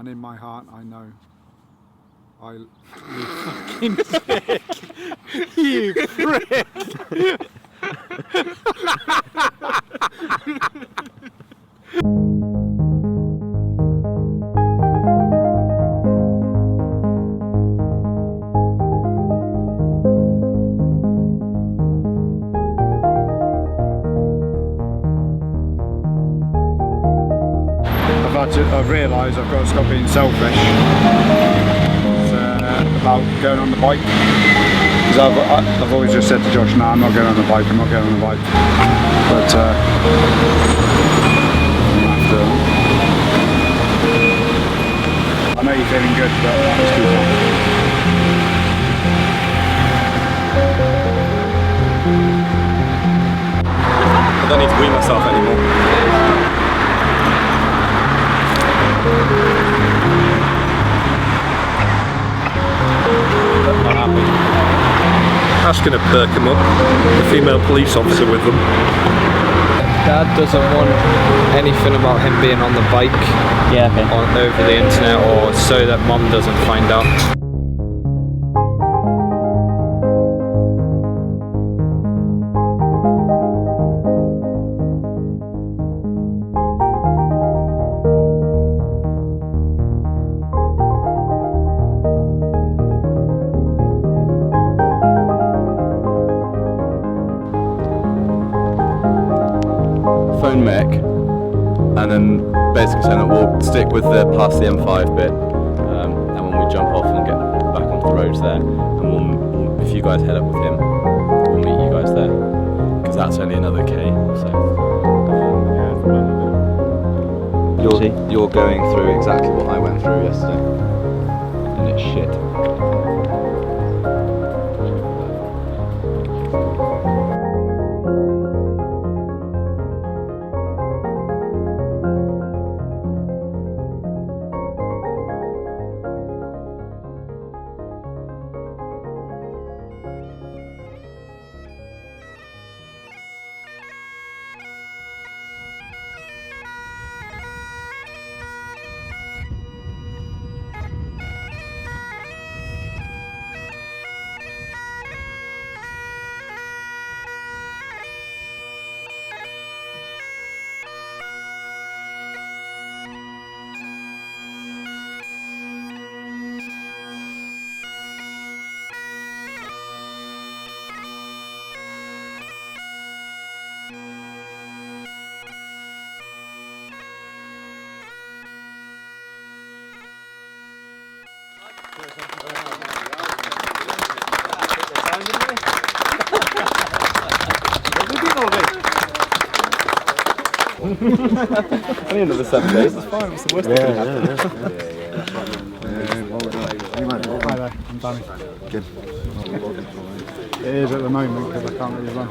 and in my heart I know you fucking sick. You prick. I've realised I've got to stop being selfish. It's about going on the bike. Because I've always just said to Josh, no, I'm not going on the bike, I'm not going on the bike. But I know you're feeling good, but it's too far. I don't need to wee myself anymore. Not happy. Asking to perk him up. The female police officer with them. Dad doesn't want anything about him being on the bike over the internet, or so that Mum doesn't find out. Phone Mick, and then basically saying that we'll stick with the past the M5 bit, and when we jump off and get back onto the roads there, and we'll, if you guys head up with him, we'll meet you guys there, because that's only another K. So you're going through exactly what I went through yesterday, and it's shit. Only another 7 days, it's fine, it's the worst thing that can happen. Hi there, I'm Danny. Good. It is at the moment because I can't really run.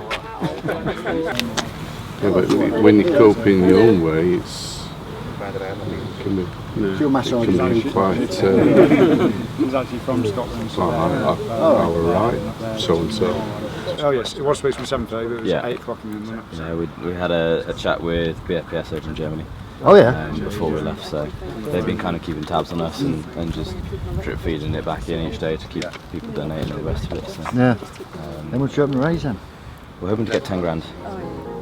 Yeah, but when you cope in your own way, it's can be, quite. He's actually from Scotland. So right, so and so. Oh yes, it was supposed to be 7:30, but it was 8 o'clock in the end, wasn't it? Yeah, we had a chat with BFPS over in Germany. Oh yeah. Before we left, so they've been kind of keeping tabs on us and just drip feeding it back in each day to keep people donating and the rest of it. So, yeah. How much you hoping to raise then? We're hoping to get 10 grand.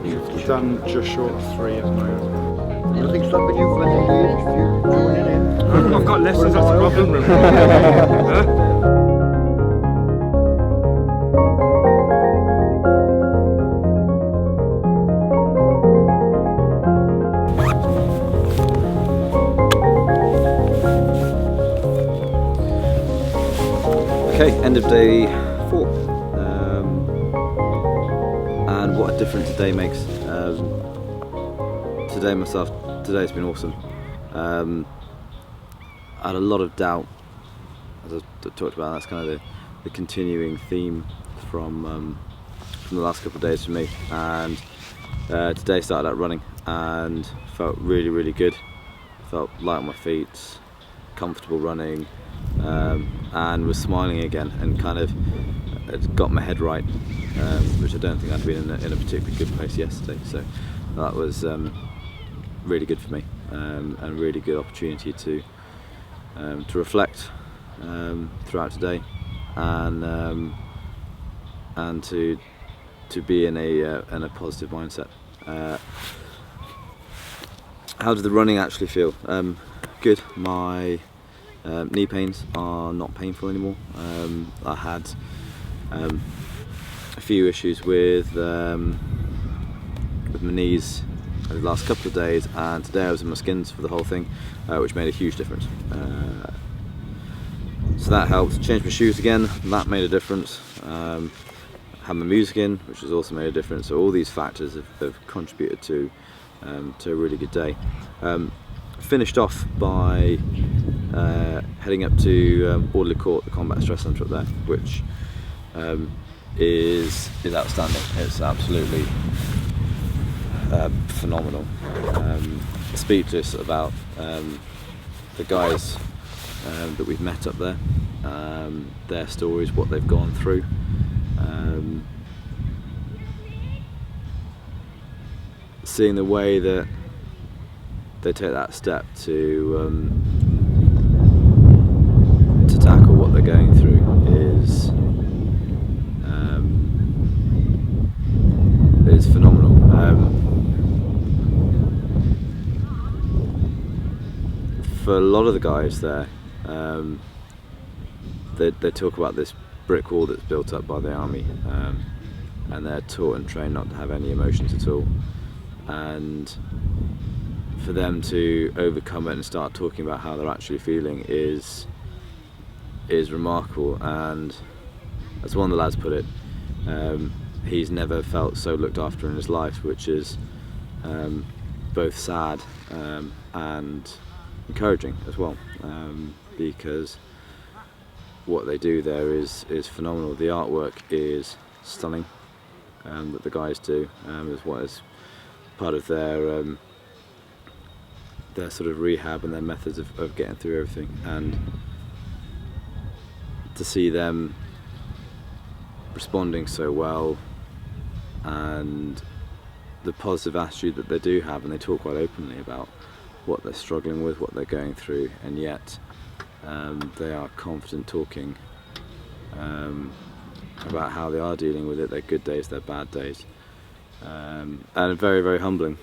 We've done just short of 3 at the moment. Nothing stopping you from joining in? I've got lessons, that's the problem. Okay, end of day 4, and what a difference a day makes. Today's been awesome. I had a lot of doubt, as I talked about. That's kind of the continuing theme from the last couple of days for me. And today started out running and felt really, really good. Felt light on my feet, comfortable running. And was smiling again and kind of got my head right, which I don't think I'd been in a particularly good place yesterday. So that was really good for me, and really good opportunity to to reflect throughout today, and to be in a positive mindset. How did the running actually feel? Good. My knee pains are not painful anymore. I had a few issues with my knees over the last couple of days, and today I was in my skins for the whole thing, which made a huge difference. So that helped. Changed my shoes again, that made a difference. Had my music in, which has also made a difference. So all these factors have contributed to a really good day. Finished off by heading up to Audley Court, the combat stress centre up there, which is outstanding. It's absolutely phenomenal. Speechless about the guys that we've met up there, their stories, what they've gone through. Seeing the way that they take that step to tackle what they're going through is phenomenal. For a lot of the guys there, they talk about this brick wall that's built up by the army, and they're taught and trained not to have any emotions at all. And for them to overcome it and start talking about how they're actually feeling is remarkable. And as one of the lads put it, he's never felt so looked after in his life, which is both sad and encouraging as well, because what they do there is phenomenal. The artwork is stunning that the guys do, as well as part of their sort of rehab and their methods of getting through everything. And to see them responding so well, and the positive attitude that they do have, and they talk quite openly about what they're struggling with, what they're going through, and yet they are confident talking about how they are dealing with it, their good days, their bad days, and very, very humbling.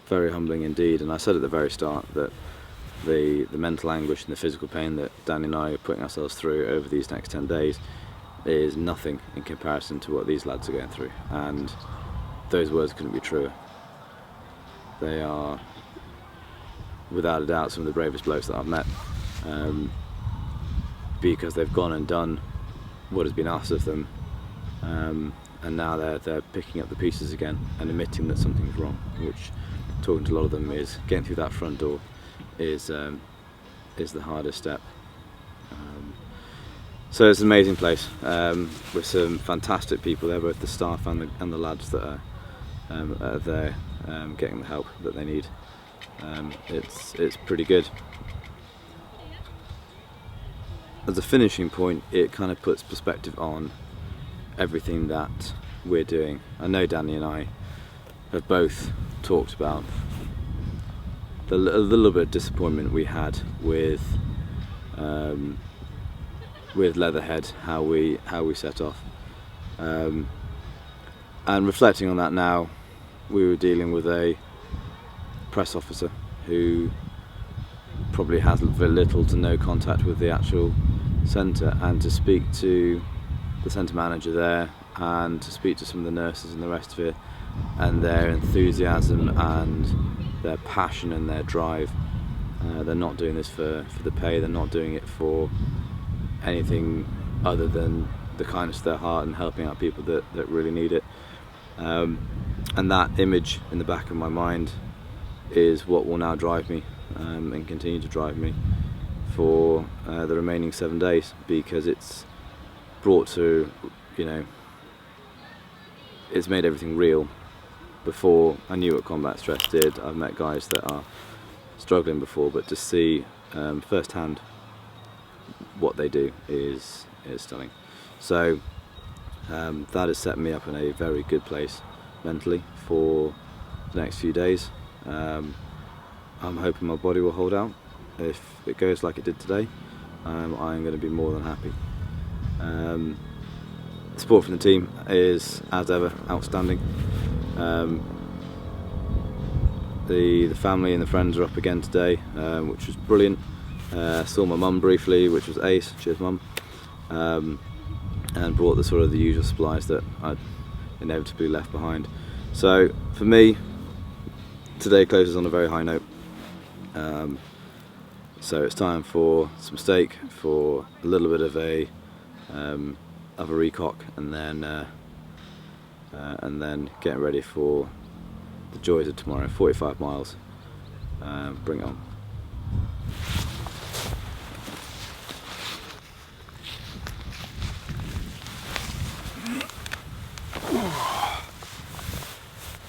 Very humbling indeed. And I said at the very start that the mental anguish and the physical pain that Danny and I are putting ourselves through over these next 10 days is nothing in comparison to what these lads are going through, and those words couldn't be truer. They are, without a doubt, some of the bravest blokes that I've met, because they've gone and done what has been asked of them, and now they're picking up the pieces again and admitting that something's wrong, which, talking to a lot of them, is getting through that front door is the hardest step. So it's an amazing place, with some fantastic people there, both the staff and the lads that are there getting the help that they need. It's pretty good. As a finishing point, it kind of puts perspective on everything that we're doing. I know Danny and I have both talked about a little bit of disappointment we had with Leatherhead, how we set off, and reflecting on that now, we were dealing with a press officer who probably has very little to no contact with the actual centre, and to speak to the centre manager there, and to speak to some of the nurses and the rest of it, and their enthusiasm and their passion and their drive. They're not doing this for the pay, they're not doing it for anything other than the kindness of their heart and helping out people that really need it. And that image in the back of my mind is what will now drive me, and continue to drive me for the remaining 7 days, because it's brought to, it's made everything real. Before, I knew what combat stress did. I've met guys that are struggling before, but to see firsthand what they do is stunning. So that has set me up in a very good place mentally for the next few days. I'm hoping my body will hold out. If it goes like it did today, I'm going to be more than happy. Support from the team is, as ever, outstanding. The family and the friends are up again today, which was brilliant. Saw my mum briefly, which was ace. Cheers, mum. And brought the usual supplies that I'd inevitably left behind. So for me, today closes on a very high note. So it's time for some steak, for a little bit of a recock, and then getting ready for the joys of tomorrow. 45 miles. Bring it on.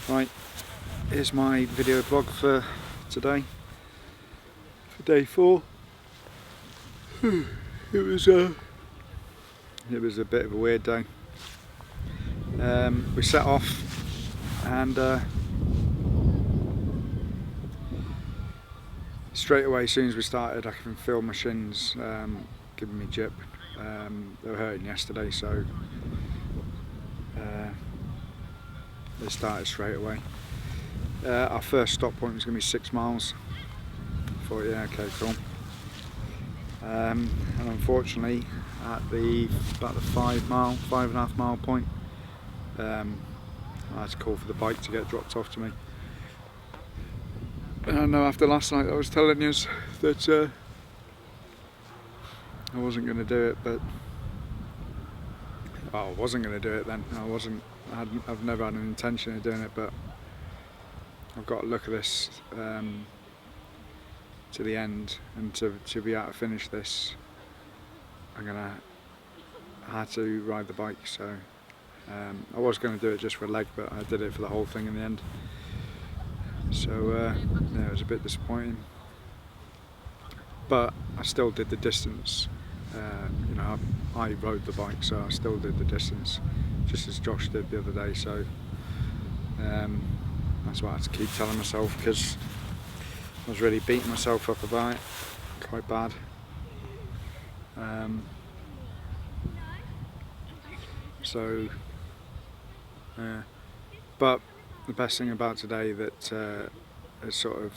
Right, here's my video blog for today, for day 4. It was a bit of a weird day. We set off, and straight away, as soon as we started, I can feel my shins giving me jip. They were hurting yesterday, so they started straight away. Our first stop point was going to be 6 miles. I thought, yeah, okay, cool. And unfortunately, at about the 5.5 mile point, I had to call for the bike to get dropped off to me. And I know after last night I was telling you that I wasn't going to do it, but I wasn't going to do it then. I've never had an intention of doing it, but I've got to look at this to the end, and to be able to finish this, I had to ride the bike. So I was going to do it just for a leg, but I did it for the whole thing in the end. So yeah, it was a bit disappointing, but I still did the distance. You know, I rode the bike, so I still did the distance, just as Josh did the other day. So that's what I had to keep telling myself, because I was really beating myself up about it, quite bad. But the best thing about today that has sort of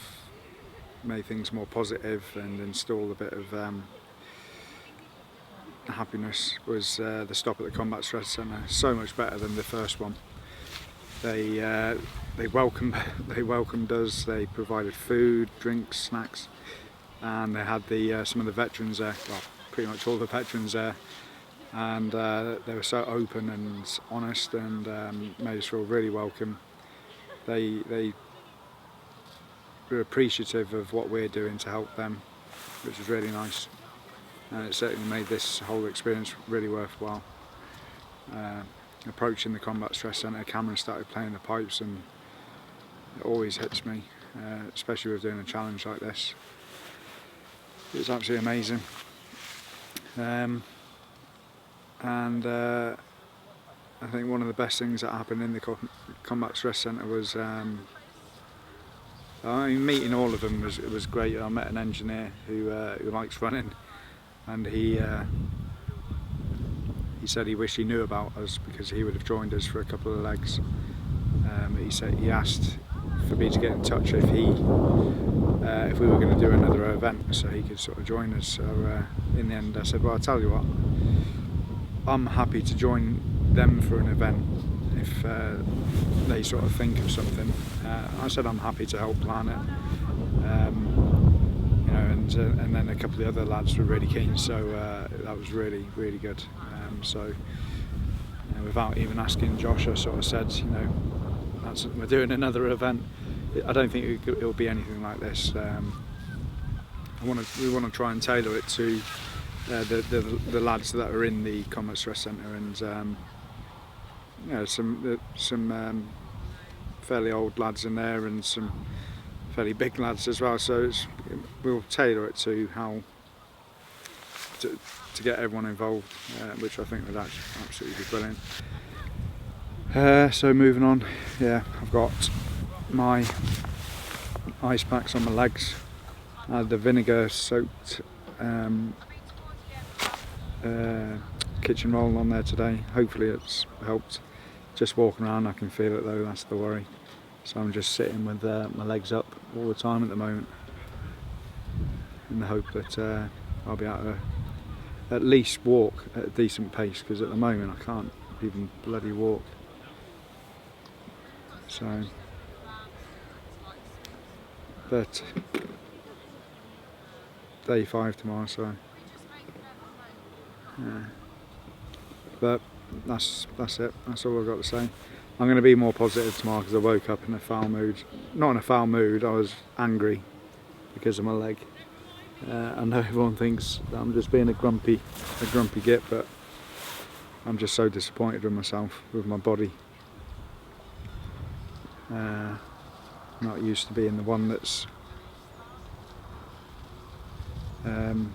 made things more positive and installed a bit of happiness was the stop at the Combat Stress Centre. So much better than the first one. They welcomed us. They provided food, drinks, snacks, and they had some of the veterans there. Well, pretty much all the veterans there, and they were so open and honest, and made us feel really welcome. They were appreciative of what we're doing to help them, which was really nice, and it certainly made this whole experience really worthwhile. Approaching the Combat Stress Centre, Cameron started playing the pipes, and it always hits me, especially with doing a challenge like this. It was absolutely amazing. And I think one of the best things that happened in the Combat Stress Centre was, meeting all of them was great. I met an engineer who likes running, and he said he wished he knew about us, because he would have joined us for a couple of legs. He asked for me to get in touch if we were going to do another event, so he could sort of join us. So in the end I said, well, I'll tell you what, I'm happy to join them for an event if they sort of think of something. I said I'm happy to help plan it. You know, and then a couple of the other lads were really keen, so that was really, really good. So without even asking Josh, I sort of said, you know, we're doing another event. I don't think it'll be anything like this. We want to try and tailor it to the lads that are in the Combat Stress Centre, and you know, some fairly old lads in there, and some fairly big lads as well. So we'll tailor it to how to get everyone involved, which I think would actually absolutely be brilliant. So moving on, yeah, I've got my ice packs on my legs. I had the vinegar soaked kitchen roll on there today. Hopefully it's helped. Just walking around I can feel it though, that's the worry. So I'm just sitting with my legs up all the time at the moment in the hope that I'll be able to at least walk at a decent pace, because at the moment I can't even bloody walk. So, but day 5 tomorrow, so yeah. But that's it. That's all I've got to say. I'm going to be more positive tomorrow because I woke up in a foul mood. Not in a foul mood. I was angry because of my leg. I know everyone thinks that I'm just being a grumpy git, but I'm just so disappointed with myself, with my body. Not used to being the one that's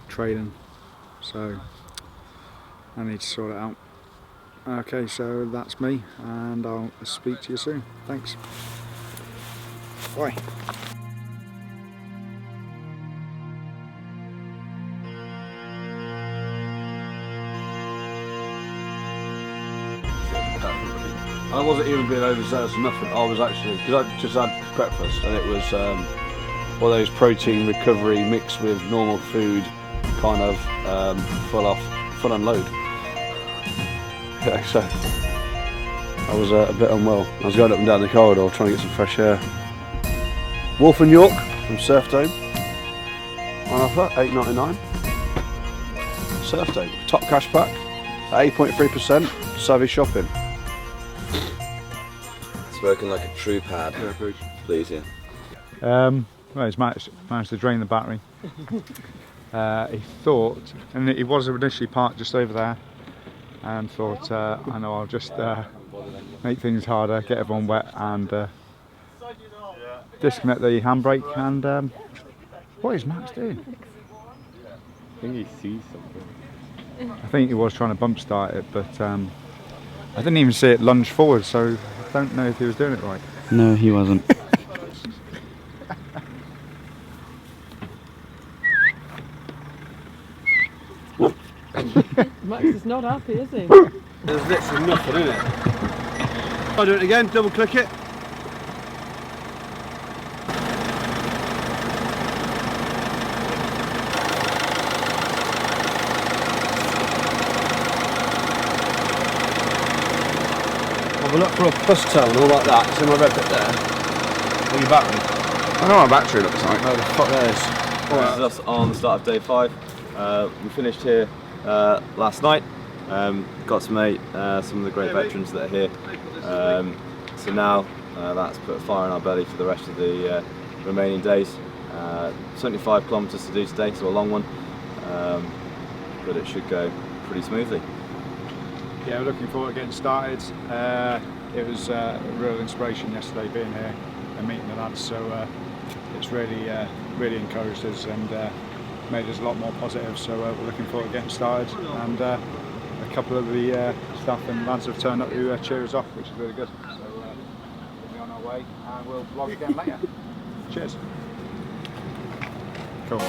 training, so I need to sort it out. Okay, so that's me, and I'll speak to you soon. Thanks. Bye. I wasn't even being overzealous or nothing. I was actually, because I just had breakfast and it was all those protein recovery mixed with normal food, kind of full unload. Yeah, so I was a bit unwell. I was going up and down the corridor trying to get some fresh air. Wolf and York from Surf Dome on offer, $8.99. Surf Dome, top cash pack at 8.3%. Savvy shopping. Spoken like a true pad. Yeah, good. Please, yeah. Well, he's managed to drain the battery. He thought, and he was initially parked just over there, and thought, I know, I'll just make things harder, get everyone wet, and disconnect the handbrake. And what is Max doing? I think he sees something. I think he was trying to bump start it, but I didn't even see it lunge forward, so I don't know if he was doing it right. No, he wasn't. Max is not happy, is he? There's literally nothing in it. I'll do it again, double click it. Have a look for a plus tone, all like that. It's in my red bit there. Or your battery. I know what battery looks like. Oh, the fuck that is. This is us on the start of day 5. We finished here last night. Got to meet some of the great veterans that are here. So now that's put a fire in our belly for the rest of the remaining days. 75 kilometres to do today, so a long one, but it should go pretty smoothly. Yeah, we're looking forward to getting started. It was a real inspiration yesterday being here and meeting the lads, so it's really encouraged us and made us a lot more positive, so we're looking forward to getting started. And a couple of the staff and lads have turned up to cheer us off, which is really good. So we'll be on our way and we'll vlog again later. Cheers. Cool.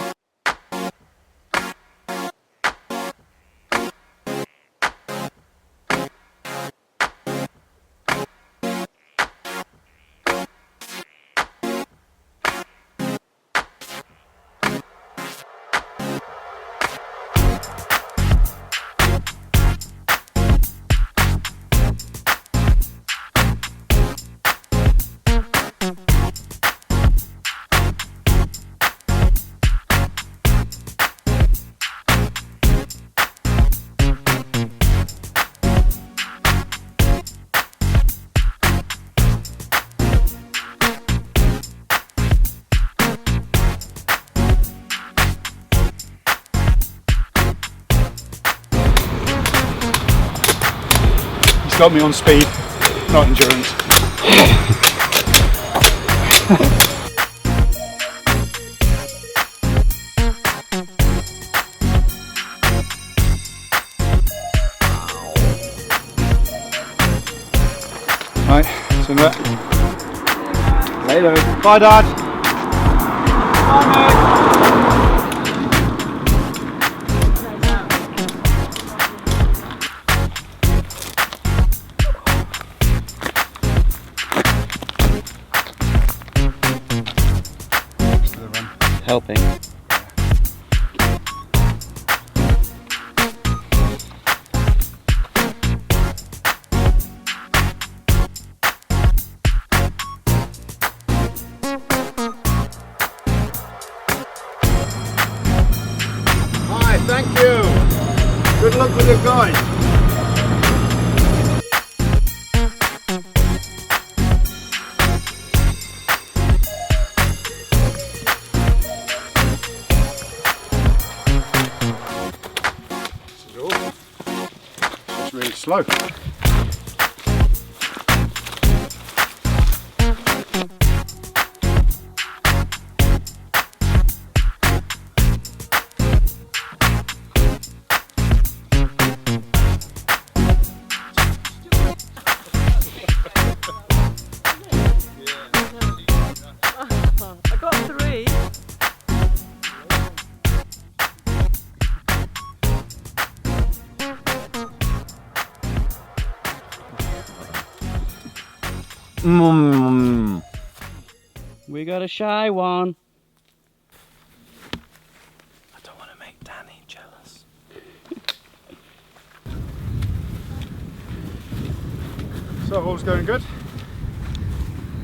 Got me on speed, not endurance. Right, see you in a bit. Later. Bye, Dad. Helping. Hi, thank you. Good luck with your guide. It's really slow. I got 3. We got a shy one. I don't want to make Danny jealous. So all's going good.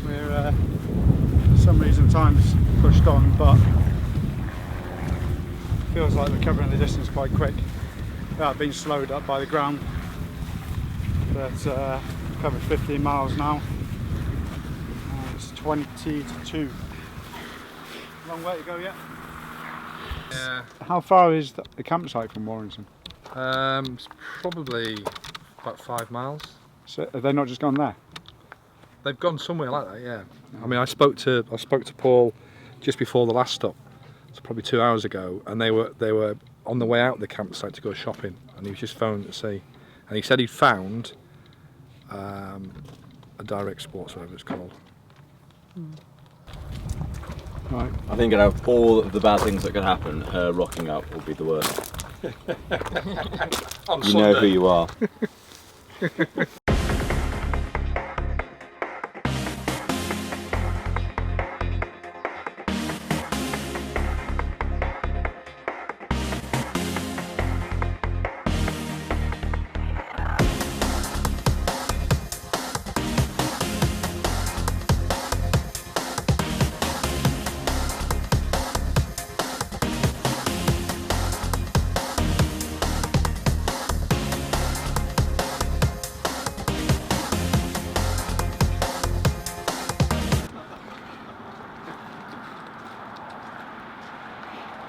We're for some reason time's pushed on, but feels like we're covering the distance quite quick without being slowed up by the ground. But covered 15 miles now. It's 20 to 2. Long way to go yet. Yeah. How far is the campsite from Warrington? It's probably about 5 miles. So have they not just gone there? They've gone somewhere like that, yeah. I mean, I spoke to Paul just before the last stop, so probably 2 hours ago, and they were on the way out of the campsite to go shopping, and he was just phoning to see, and he said he'd found a direct sports, whatever it's called. Right. I think out of all of the bad things that could happen, her rocking up will be the worst. You know who you are.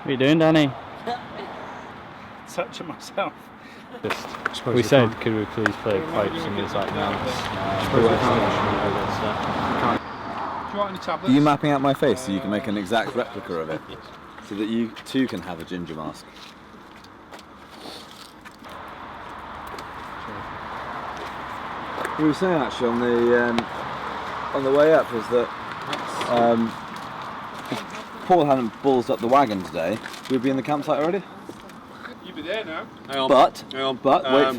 What are you doing, Danny? Touching myself. We said, could we please play pipes? And he was like, no. Do you want any tablets? Are you mapping out my face so you can make an exact replica of it? So that you too can have a ginger mask? We were saying actually on the way up is that if Paul hadn't ballsed up the wagon today, we'd be in the campsite already. You'd be there now. But wait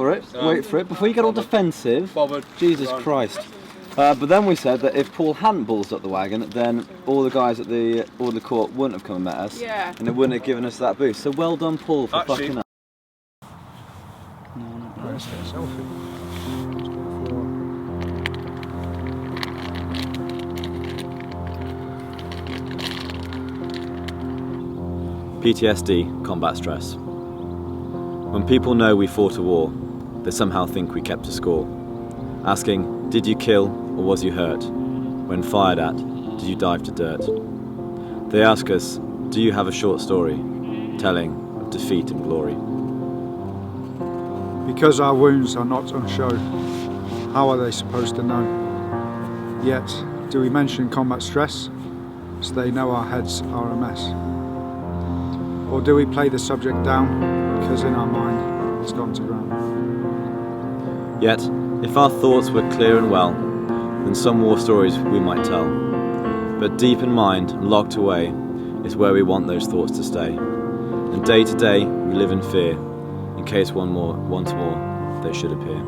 for it before you get all defensive. Bothered. Jesus Christ. But then we said that if Paul hadn't ballsed up the wagon, then all the guys at the Audley court wouldn't have come and met us, and it wouldn't have given us that boost. So well done, Paul, for fucking up. Let's get a selfie. PTSD, combat stress. When people know we fought a war, they somehow think we kept a score. Asking, did you kill or was you hurt? When fired at, did you dive to dirt? They ask us, do you have a short story, telling of defeat and glory? Because our wounds are not on show, how are they supposed to know? Yet, do we mention combat stress, so they know our heads are a mess? Or do we play the subject down, because in our mind, it's gone to ground? Yet, if our thoughts were clear and well, then some war stories we might tell. But deep in mind, locked away, It's where we want those thoughts to stay. And day to day, we live in fear, in case once more, they should appear.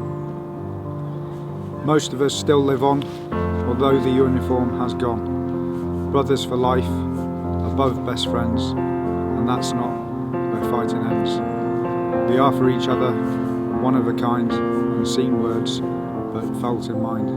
Most of us still live on, although the uniform has gone. Brothers for life are both best friends, and that's not where fighting ends. We are for each other, one of a kind, unseen words, but felt in mind.